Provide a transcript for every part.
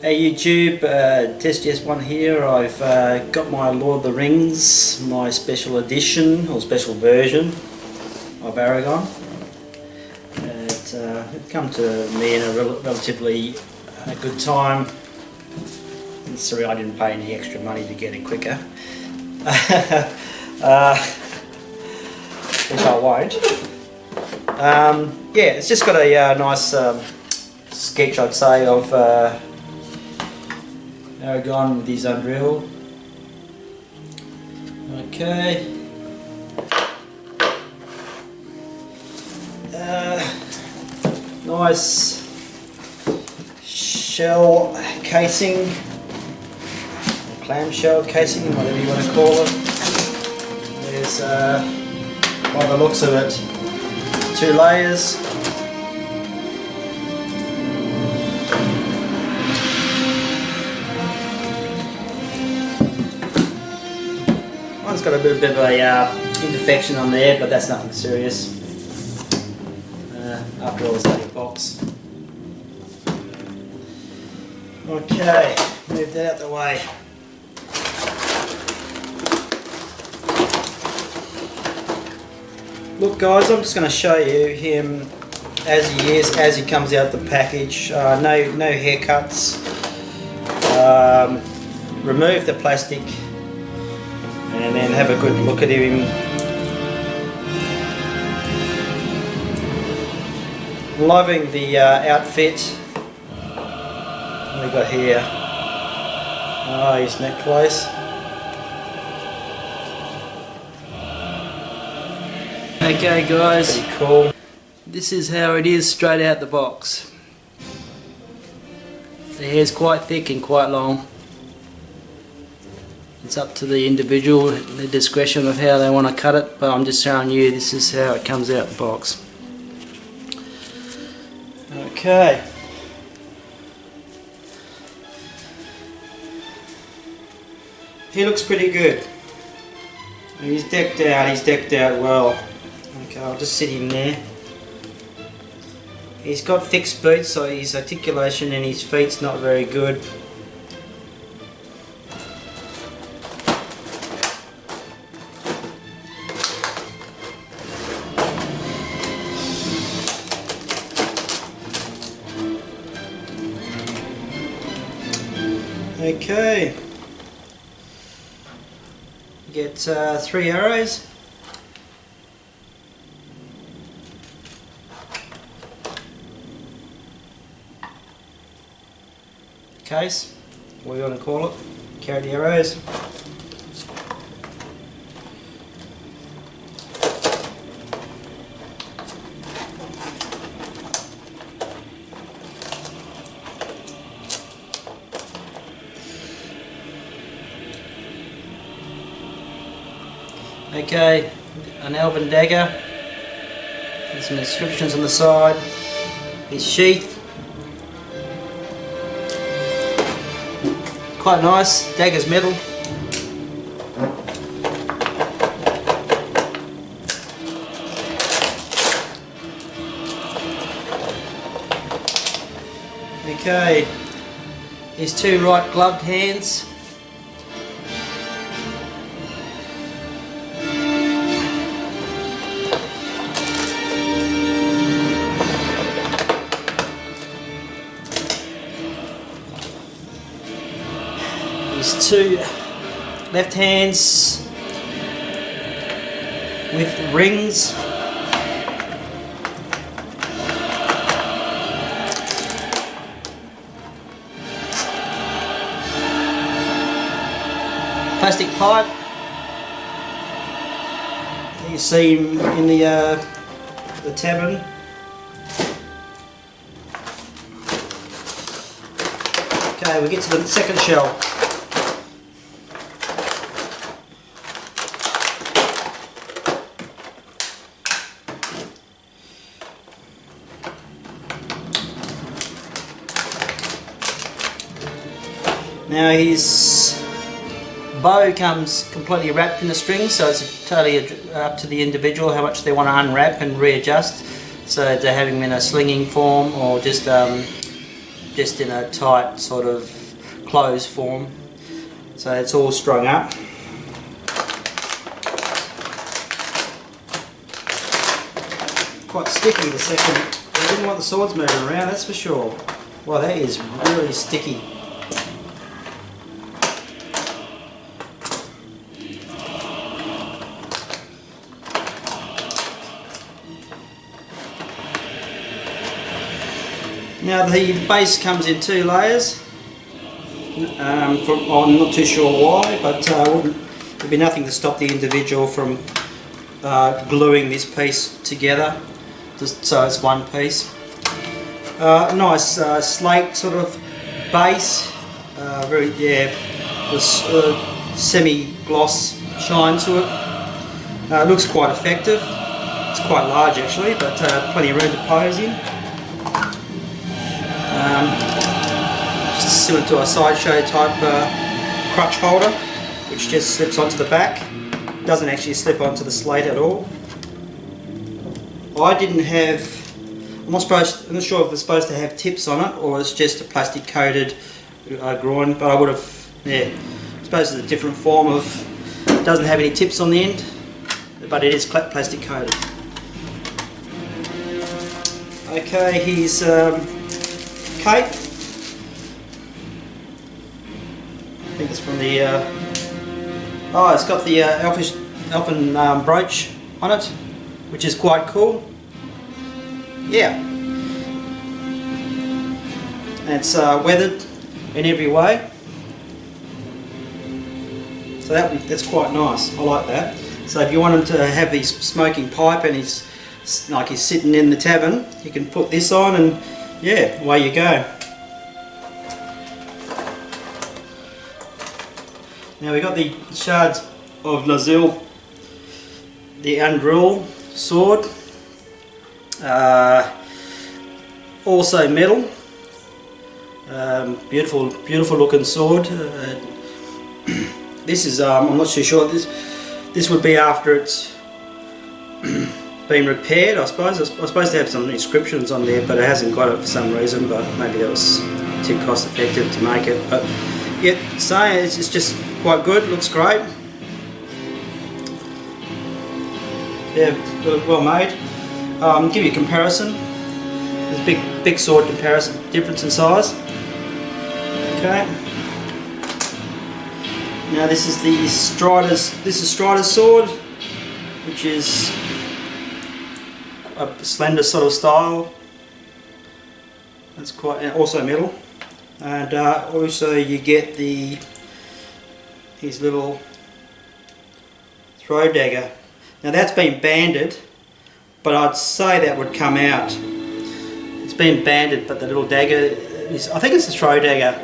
Hey YouTube, Test Just One here. I've got my Lord of the Rings, my special edition or special version of Aragorn. It come to me in a relatively good time. Sorry, I didn't pay any extra money to get it quicker. Which I won't. Yeah, it's just got a nice sketch, I'd say, of Aragorn with his Undrill. Okay. Nice shell casing, clamshell casing, whatever you want to call it. There's, by the looks of it, 2 layers. One's got a bit of a imperfection on there, but that's nothing serious. After all, it's only a box. Okay, move that out the way. Look guys, I'm just going to show you him as he is, as he comes out the package. No haircuts. Remove the plastic and then have a good look at him. Loving the outfit. What have we got here? Oh, his necklace. Okay guys, pretty cool. This is how it is straight out the box. The hair's quite thick and quite long. It's up to the individual, the discretion of how they want to cut it, but I'm just showing you this is how it comes out the box. Okay. He looks pretty good. He's decked out well. Okay, I'll just sit him there. He's got fixed boots, so his articulation in his feet's not very good. Okay, get 3 arrows. Case, what do you want to call it? Carry the arrows. Okay, an elven dagger. There's some inscriptions on the side. His sheath. Quite nice, dagger's metal. Okay, his 2 right gloved hands. His 2 left hands with rings. Plastic pipe. You see him in the tavern. Okay, we get to the second shell. Now his bow comes completely wrapped in the string, so it's totally up to the individual how much they want to unwrap and readjust. So to have him in a slinging form or just just in a tight sort of closed form. So it's all strung up. Quite sticky the second. I didn't want the swords moving around, that's for sure. Wow, that is really sticky. Now the base comes in 2 layers. I'm not too sure why, but there'd be nothing to stop the individual from gluing this piece together, just so it's one piece. Nice slate sort of base, semi-gloss shine to it. Looks quite effective. It's quite large actually, but plenty of room to pose in. Just similar to a sideshow type crutch holder, which just slips onto the back. Doesn't actually slip onto the slate at all. I didn't have, I'm not sure if it's supposed to have tips on it or it's just a plastic coated groin, but I would have, I suppose it's a different form of, it doesn't have any tips on the end, but it is plastic coated. Okay, here's cape. I think it's from the, it's got the elfin brooch on it, which is quite cool. Yeah. And it's weathered in every way. So that's quite nice. I like that. So if you want him to have his smoking pipe and he's sitting in the tavern, you can put this on and yeah, away you go. Now we got the shards of Lazul, the Andril sword, also metal, beautiful looking sword. This is I'm not too sure. This would be after it's been repaired, I suppose. I was supposed to have some inscriptions on there, but it hasn't got it for some reason. But maybe that was too cost effective to make it. But yeah, so it's just quite good. Looks great. Yeah, well made. Give you a comparison. There's a big sword comparison, difference in size. Okay. Now this is the Strider's. This is Strider's sword, which is a slender sort of style. That's quite also metal, and also you get his little throw dagger. Now that's been banded, but I'd say that would come out. It's been banded, but the little dagger is, I think it's a throw dagger,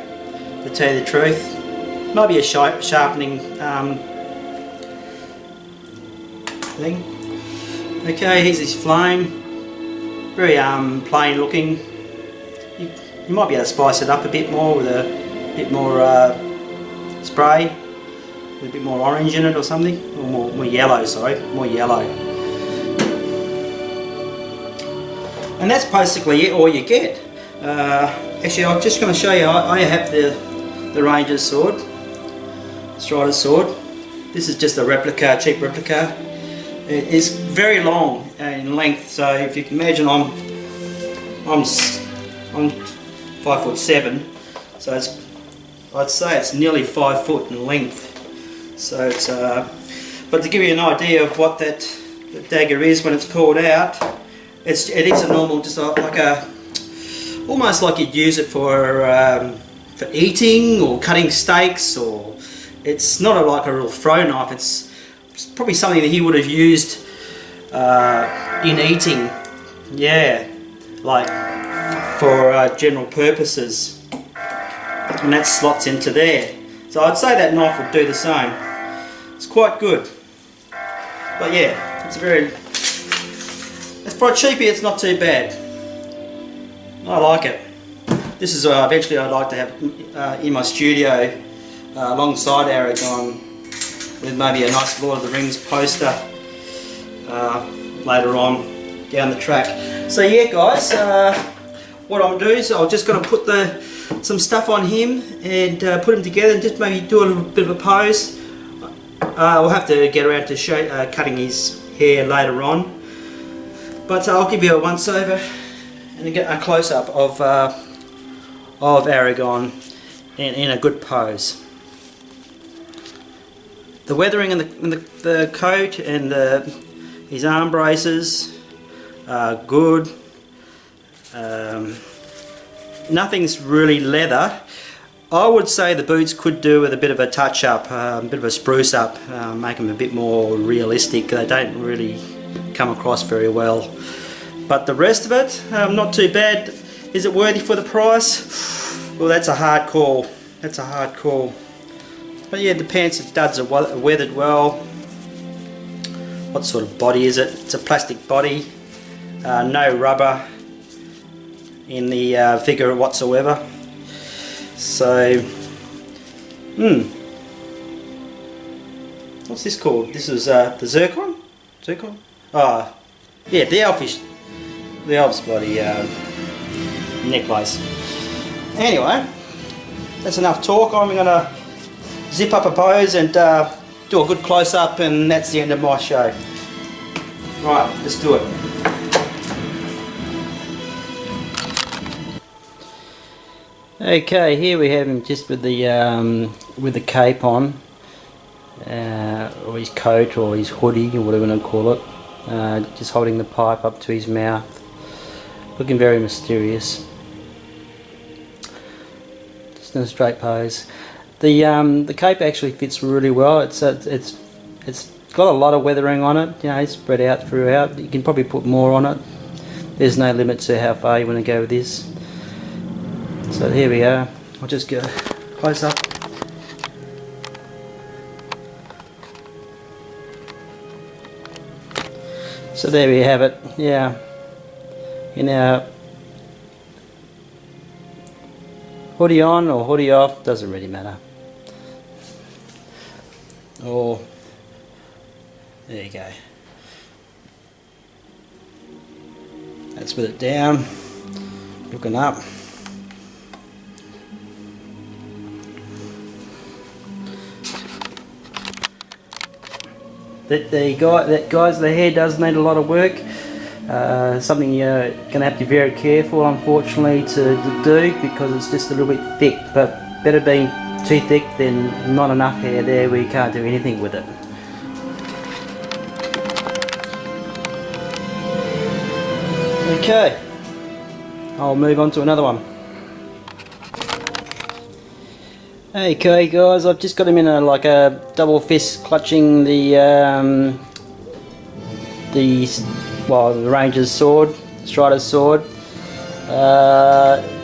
to tell you the truth. Might be a sharpening thing. Okay, here's his flame. Very plain looking. You might be able to spice it up a bit more with a bit more spray, with a bit more orange in it or something, or more yellow. Sorry, more yellow. And that's basically all you get. Actually, I'm just going to show you. I have the Ranger's sword, Strider's sword. This is just a replica, cheap replica. It is very long in length, so if you can imagine, I'm 5'7", so I'd say it's nearly 5 foot in length. So it's but to give you an idea of what that dagger is when it's pulled out, it is a normal, just like almost like you'd use it for eating or cutting steaks, or it's not like a real throw knife. It's probably something that he would have used in eating, yeah, like for general purposes, and that slots into there. So I'd say that knife would do the same. It's quite good, but yeah, it's for a cheapie, it's not too bad. I like it. This is eventually I'd like to have in my studio alongside Aragorn, with maybe a nice Lord of the Rings poster later on down the track. So yeah guys, what I'm doing is I'm just going to put some stuff on him and put him together and just maybe do a little bit of a pose. We'll have to get around to cutting his hair later on, but I'll give you a once over and get a close up of Aragorn in a good pose. The weathering in the coat and his arm braces are good. Nothing's really leather. I would say the boots could do with a bit of a touch up, a bit of a spruce up, make them a bit more realistic. They don't really come across very well. But the rest of it, not too bad. Is it worthy for the price? Well, that's a hard call. That's a hard call. But yeah, the pants and studs are weathered well. What sort of body is it? It's a plastic body. No rubber in the figure whatsoever. So, what's this called? This is the zircon? Zircon? Oh, yeah, the elf's body necklace. Anyway, that's enough talk. I'm going to zip up a pose and do a good close-up, and that's the end of my show. Right, let's do it. Okay, here we have him just with the cape on, or his coat, or his hoodie, or whatever you want to call it. Just holding the pipe up to his mouth, looking very mysterious. Just in a straight pose. The cape actually fits really well. It's got a lot of weathering on it. You know, it's spread out throughout. You can probably put more on it. There's no limit to how far you want to go with this. So here we are. I'll just go close up. So there we have it. Yeah. In our hoodie on or hoodie off, doesn't really matter. Or there you go. That's with it down, looking up. Guys, the hair does need a lot of work. Something you're going to have to be very careful, unfortunately, to do, because it's just a little bit thick. But better being too thick than not enough hair there where you can't do anything with it. Okay, I'll move on to another one. Okay guys, I've just got him in a double fist clutching the ranger's sword, strider's sword.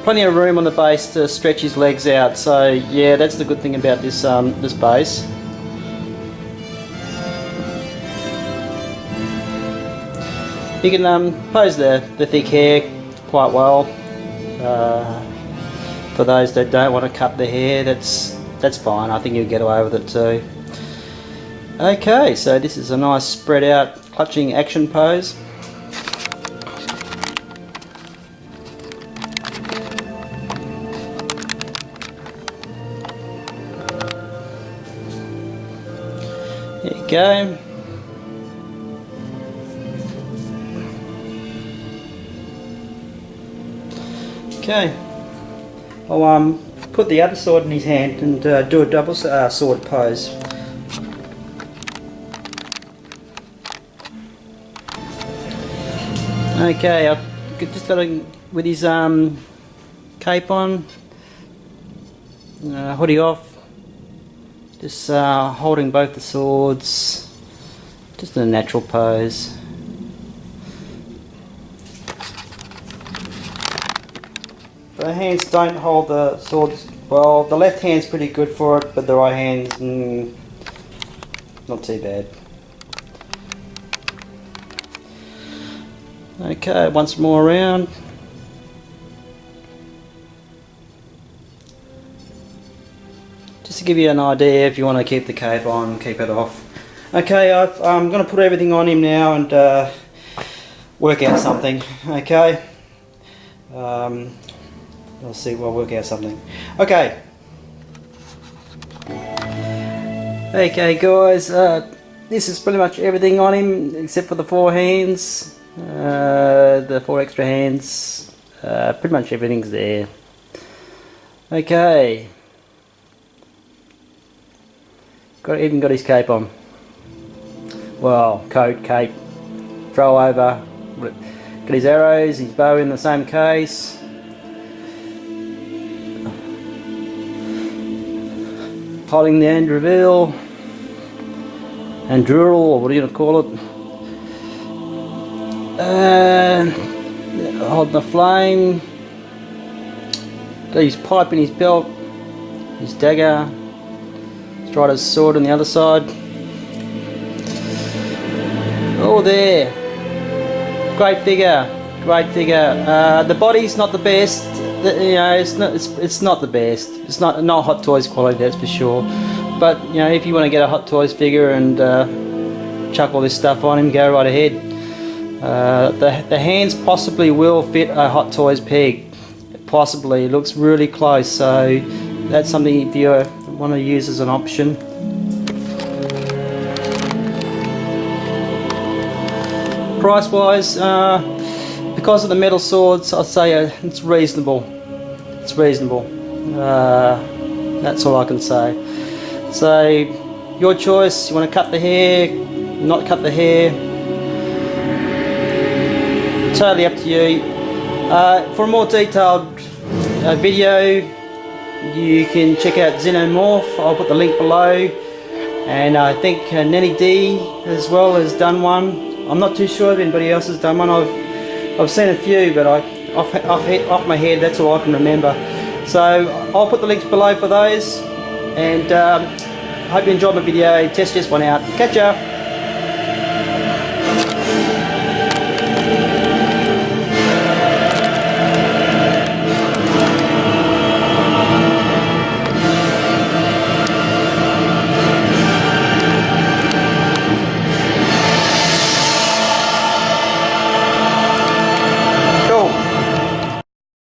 Plenty of room on the base to stretch his legs out, so yeah, that's the good thing about this this base. You can pose the thick hair quite well. For those that don't want to cut the hair, that's fine. I think you'll get away with it too. Okay, so this is a nice spread out clutching action pose. There you go. Okay. I'll put the other sword in his hand and do a double sword pose. Okay, I've just got him with his cape on, hoodie off, just holding both the swords, just in a natural pose. The hands don't hold the swords well. The left hand's pretty good for it, but the right hand's not too bad. Okay, once more around. Just to give you an idea, if you want to keep the cape on, keep it off. Okay, I'm going to put everything on him now and work out something. Okay. We'll see, we'll work out something. Okay. Okay guys, this is pretty much everything on him except for the 4 hands, the 4 extra hands, pretty much everything's there. Okay. Even got his cape on. Well, coat, cape, throw over. Got his arrows, his bow in the same case. Holding the end reveal. And drill, or what are you going to call it? Holding the flame. Got his pipe in his belt. His dagger. Strider's sword on the other side. Oh, there. Great figure. Great figure. The body's not the best. You know, it's not the best. It's not Hot Toys quality, that's for sure. But you know, if you want to get a Hot Toys figure and chuck all this stuff on him, go right ahead. The hands possibly will fit a Hot Toys peg. Possibly. It looks really close, so that's something if you want to use as an option. Price wise, because of the metal swords, I'd say it's reasonable. It's reasonable. That's all I can say. So, your choice. You want to cut the hair, not cut the hair. Totally up to you. For a more detailed video, you can check out Xenomorph. I'll put the link below. And I think Nenny D as well has done one. I'm not too sure if anybody else has done one. I've seen a few, but off my head, that's all I can remember. So I'll put the links below for those. And I hope you enjoyed my video. Test just one out. Catch ya!